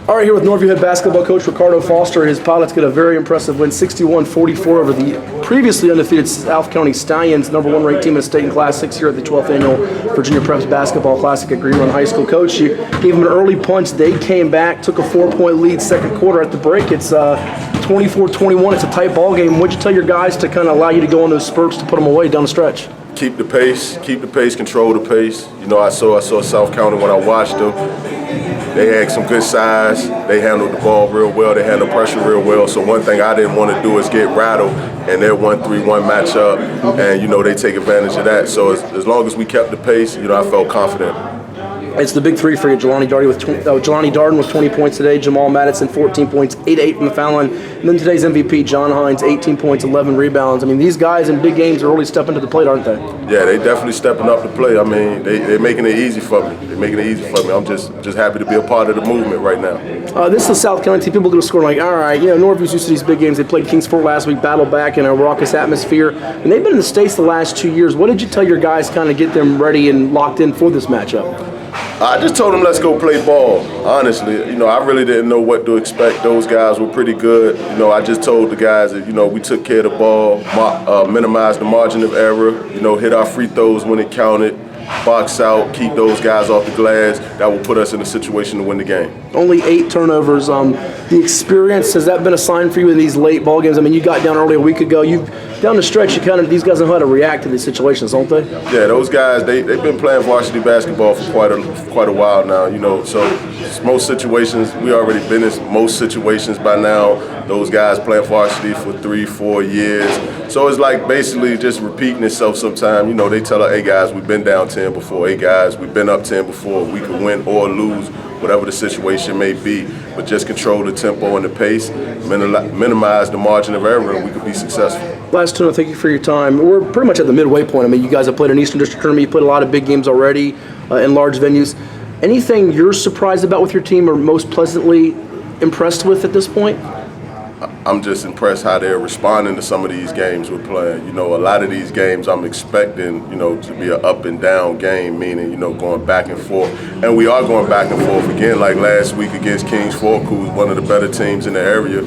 All right, here with Norview head basketball coach Ricardo Foster. His Pilots get a very impressive win, 61-44 over the previously undefeated South County Stallions, #1 ranked team in the state in Class 6 here at the 12th Annual VaPreps Basketball Classic at Green Run High School. Coach, you gave them an early punch. They came back, took a 4-point lead second quarter. At the break, it's 24-21. It's a tight ball game. What'd you tell your guys to kind of allow you to go on those spurts to put them away down the stretch? Keep the pace, control the pace. You know, I saw South County when I watched them. They had some good size. They handled the ball real well. They handled pressure real well. So one thing I didn't want to do is get rattled in their 1-3-1 matchup, and you know they take advantage of that. So as long as we kept the pace, you know, I felt confident. It's the big three for you. Jelani Darden with 20 points today. Jamal Madison, 14 points, 8-8 from the foul line. And then today's MVP, John Hines, 18 points, 11 rebounds. I mean, these guys in big games are really stepping to the plate, aren't they? Yeah, they definitely stepping up to play. I mean, they're making it easy for me. They're making it easy for me. I'm just happy to be a part of the movement right now. This is a South County team. People go to score like, all right, you know, Norview's used to these big games. They played Kingsport last week, battled back in a raucous atmosphere. And they've been in the States the last 2 years. What did you tell your guys kind of get them ready and locked in for this matchup? I just told them let's go play ball, honestly. You know, I really didn't know what to expect. Those guys were pretty good. You know, I just told the guys that, you know, we took care of the ball, minimized the margin of error, you know, hit our free throws when it counted, box out, keep those guys off the glass. That will put us in a situation to win the game. Only 8 turnovers. The experience, has that been a sign for you in these late ball games? I mean, you got down early a week ago. Down the stretch, these guys know how to react to these situations, don't they? Yeah, those guys, they've been playing varsity basketball for quite a while now, you know. So most situations, we already been in most situations by now. Those guys playing varsity for 3-4 years. So it's like basically just repeating itself sometime. You know, they tell us, hey guys, we've been down 10 before. Hey guys, we've been up 10 before. We could win or lose, whatever the situation may be. But just control the tempo and the pace, minimize the margin of error, and we could be successful. Last two, thank you for your time. We're pretty much at the midway point. I mean, you guys have played an Eastern District tournament. You played a lot of big games already in large venues. Anything you're surprised about with your team or most pleasantly impressed with at this point? I'm just impressed how they're responding to some of these games we're playing. You know, a lot of these games I'm expecting, you know, to be an up and down game, meaning, you know, going back and forth. And we are going back and forth again, like last week against Kings Fork, who's one of the better teams in the area,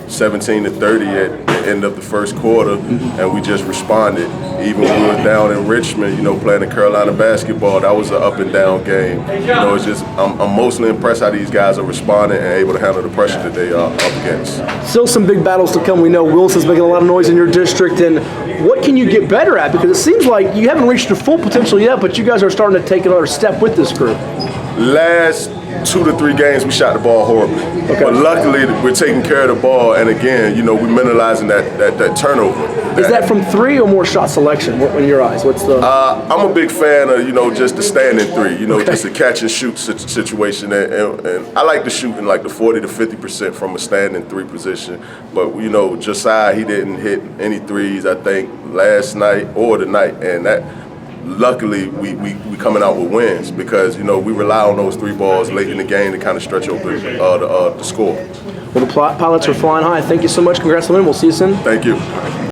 17-30 at the end of the first quarter, and we just responded. Even when we were down in Richmond, you know, playing the Carolina basketball, that was an up and down game. You know, it's just, I'm mostly impressed how these guys are responding and able to handle the pressure that they are up against. Still some big battles to come. We know Wilson's making a lot of noise in your district, and what can you get better at? Because it seems like you haven't reached your full potential yet, but you guys are starting to take another step with this group. Last 2 to 3 games, we shot the ball horribly. Okay. But luckily, we're taking care of the ball, and again, you know, we're minimizing that turnover. Is that from 3 or more shot selection in your eyes? What's the? I'm a big fan of, you know, just the standing 3, you know, just a catch and shoot situation. And I like to shoot in like the 40 to 50% from a standing 3 position. But, you know, Josiah, he didn't hit any threes, I think, last night or tonight. And that, luckily, we coming out with wins because, you know, we rely on those 3 balls late in the game to kind of stretch open the score. Well, the Pilots are flying high. Thank you so much. Congrats on the win. We'll see you soon. Thank you.